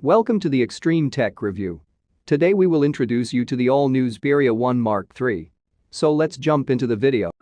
Welcome to the Extreme Tech Review. Today we will introduce you to the all-new Xperia 1 Mark III. So let's jump into the video.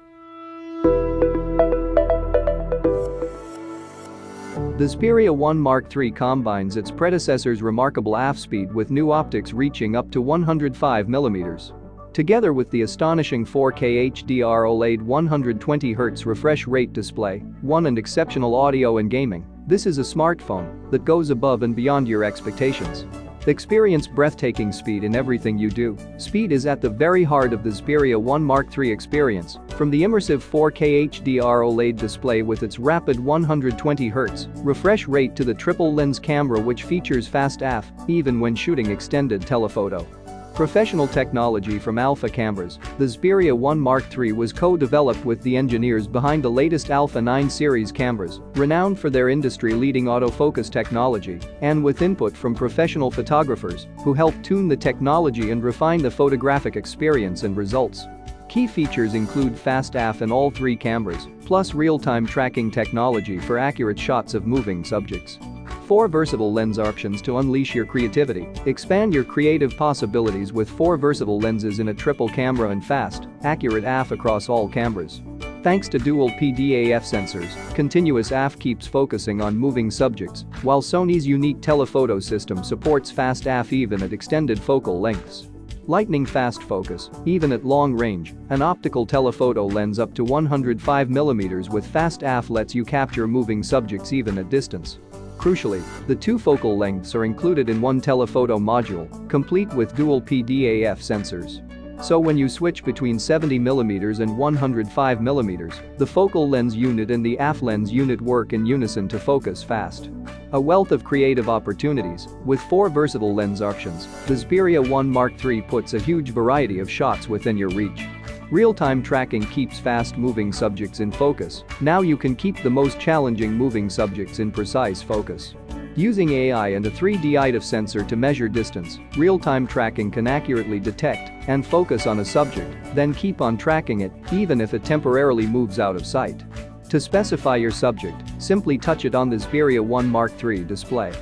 The Xperia 1 Mark III combines its predecessor's remarkable f-speed with new optics reaching up to 105mm. Together with the astonishing 4K HDR OLED 120Hz refresh rate display, and exceptional audio and gaming, this is a smartphone that goes above and beyond your expectations. Experience breathtaking speed in everything you do. Speed is at the very heart of the Xperia 1 Mark III experience, from the immersive 4K HDR OLED display with its rapid 120Hz refresh rate to the triple lens camera which features fast AF, even when shooting extended telephoto. Professional technology from Alpha Cameras, the Xperia 1 Mark III was co-developed with the engineers behind the latest Alpha 9 series cameras, renowned for their industry-leading autofocus technology, and with input from professional photographers who helped tune the technology and refine the photographic experience and results. Key features include fast AF in all three cameras, plus real-time tracking technology for accurate shots of moving subjects. 4 versatile lens options to unleash your creativity. Expand your creative possibilities with 4 versatile lenses in a triple camera and fast, accurate AF across all cameras. Thanks to dual PDAF sensors, continuous AF keeps focusing on moving subjects, while Sony's unique telephoto system supports fast AF even at extended focal lengths. Lightning fast focus, even at long range, an optical telephoto lens up to 105mm with fast AF lets you capture moving subjects even at distance. Crucially, the 2 focal lengths are included in one telephoto module, complete with dual PDAF sensors. So when you switch between 70mm and 105mm, the focal lens unit and the AF lens unit work in unison to focus fast. A wealth of creative opportunities, with 4 versatile lens options, the Xperia 1 Mark III puts a huge variety of shots within your reach. Real-time tracking keeps fast-moving subjects in focus. Now you can keep the most challenging moving subjects in precise focus. Using AI and a 3D IDF sensor to measure distance, real-time tracking can accurately detect and focus on a subject, then keep on tracking it even if it temporarily moves out of sight. To specify your subject, simply touch it on the Xperia 1 Mark III display.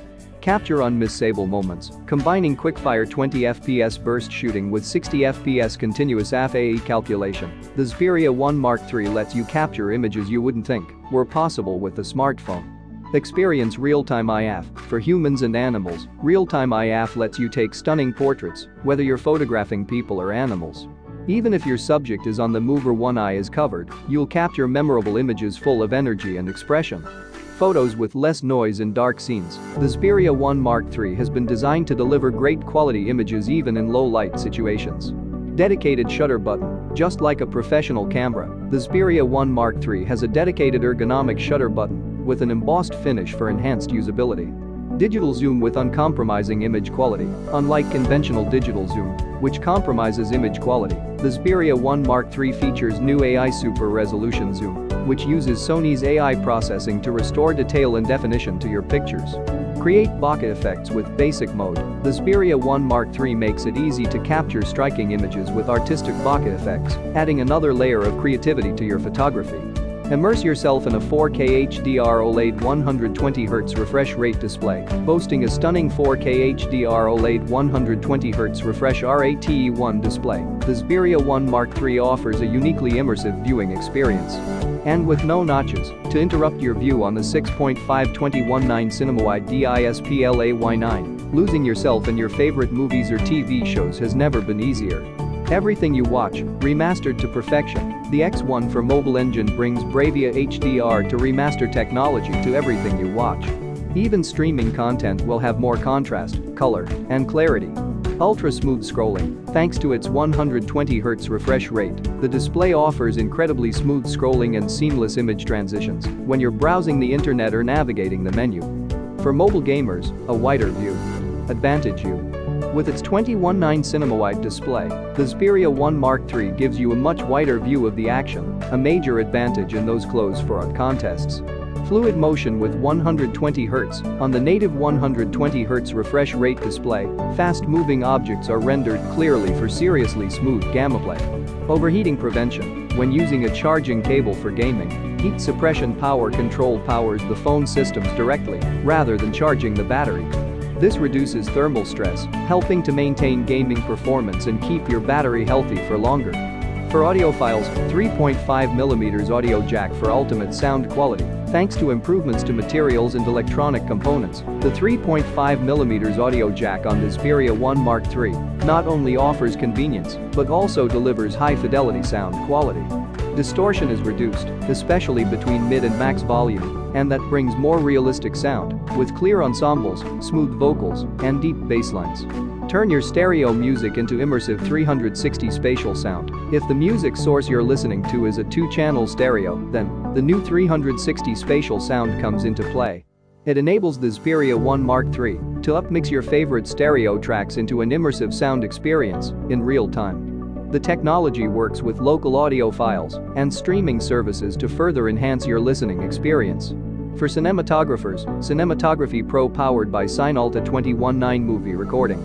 Capture unmissable moments, combining quick-fire 20fps burst shooting with 60fps continuous AF/AE calculation. The Xperia 1 Mark III lets you capture images you wouldn't think were possible with a smartphone. Experience real-time IF. For humans and animals, real-time IF lets you take stunning portraits, whether you're photographing people or animals. Even if your subject is on the move or one eye is covered, you'll capture memorable images full of energy and expression. Photos with less noise in dark scenes. The Xperia 1 Mark III has been designed to deliver great quality images even in low-light situations. Dedicated shutter button. Just like a professional camera, the Xperia 1 Mark III has a dedicated ergonomic shutter button with an embossed finish for enhanced usability. Digital zoom with uncompromising image quality. Unlike conventional digital zoom, which compromises image quality, the Xperia 1 Mark III features new AI Super Resolution Zoom, which uses Sony's AI processing to restore detail and definition to your pictures. Create bokeh effects with basic mode. The Xperia 1 Mark III makes it easy to capture striking images with artistic bokeh effects, adding another layer of creativity to your photography. Immerse yourself in a 4K HDR OLED 120Hz refresh rate display, boasting a stunning 4K HDR OLED 120Hz refresh RATE1 display. The Xperia 1 Mark III offers a uniquely immersive viewing experience. And with no notches to interrupt your view on the 6.5-2019 cinema-wide DISPLAY9, losing yourself in your favorite movies or TV shows has never been easier. Everything you watch, remastered to perfection. The X1 for mobile engine brings Bravia HDR to remaster technology to everything you watch. Even streaming content will have more contrast, color, and clarity. Ultra-smooth scrolling. Thanks to its 120Hz refresh rate, the display offers incredibly smooth scrolling and seamless image transitions when you're browsing the internet or navigating the menu. For mobile gamers, a wider view. Advantage U. With its 21:9 cinema-wide display, the Xperia 1 Mark III gives you a much wider view of the action, a major advantage in those close-for-out contests. Fluid motion with 120Hz. On the native 120Hz refresh rate display, fast-moving objects are rendered clearly for seriously smooth gameplay. Overheating prevention. When using a charging cable for gaming, heat suppression power control powers the phone systems directly, rather than charging the battery. This reduces thermal stress, helping to maintain gaming performance and keep your battery healthy for longer. For audiophiles, 3.5mm audio jack for ultimate sound quality. Thanks to improvements to materials and electronic components, the 3.5mm audio jack on the Xperia 1 Mark III not only offers convenience but also delivers high-fidelity sound quality. Distortion is reduced, especially between mid and max volume, and that brings more realistic sound, with clear ensembles, smooth vocals, and deep bass lines. Turn your stereo music into immersive 360 spatial sound. If the music source you're listening to is a 2-channel stereo, then the new 360 spatial sound comes into play. It enables the Xperia 1 Mark III to upmix your favorite stereo tracks into an immersive sound experience in real time. The technology works with local audio files and streaming services to further enhance your listening experience. For cinematographers, Cinematography Pro powered by Cinealta 21.9 movie recording.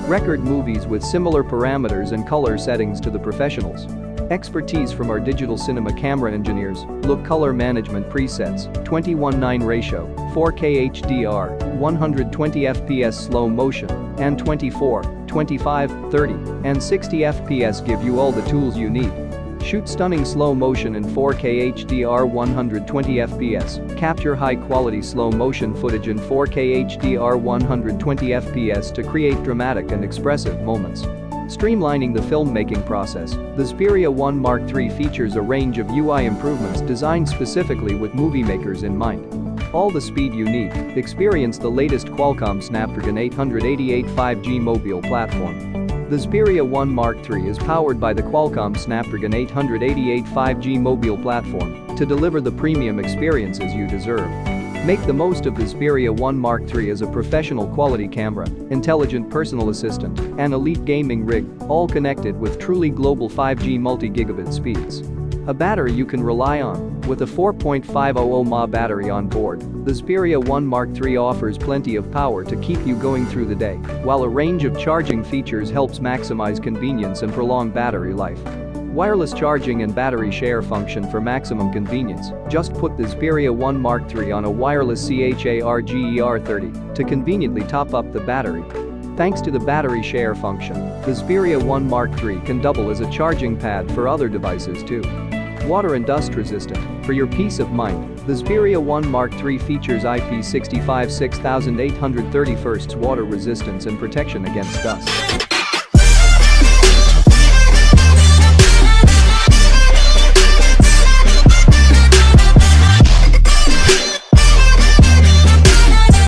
Record movies with similar parameters and color settings to the professionals. Expertise from our digital cinema camera engineers. Look color management presets, 21:9 ratio, 4K HDR, 120 FPS slow motion, and 24, 25, 30, and 60 FPS give you all the tools you need. Shoot stunning slow motion in 4K HDR 120 FPS. Capture high-quality slow motion footage in 4K HDR 120 FPS to create dramatic and expressive moments. Streamlining the filmmaking process, the Xperia 1 Mark III features a range of UI improvements designed specifically with movie makers in mind. All the speed you need. Experience the latest Qualcomm Snapdragon 888 5G mobile platform. The Xperia 1 Mark III is powered by the Qualcomm Snapdragon 888 5G mobile platform to deliver the premium experiences you deserve. Make the most of the Xperia 1 Mark III as a professional quality camera, intelligent personal assistant, and elite gaming rig, all connected with truly global 5G multi-gigabit speeds. A battery you can rely on. With a 4.500 mAh battery on board, the Xperia 1 Mark III offers plenty of power to keep you going through the day, while a range of charging features helps maximize convenience and prolong battery life. Wireless charging and battery share function for maximum convenience. Just put the Xperia 1 Mark III on a wireless CHARGER30 to conveniently top up the battery. Thanks to the battery share function, the Xperia 1 Mark III can double as a charging pad for other devices too. Water and dust resistant. For your peace of mind, the Xperia 1 Mark III features IP65 6831 water resistance and protection against dust.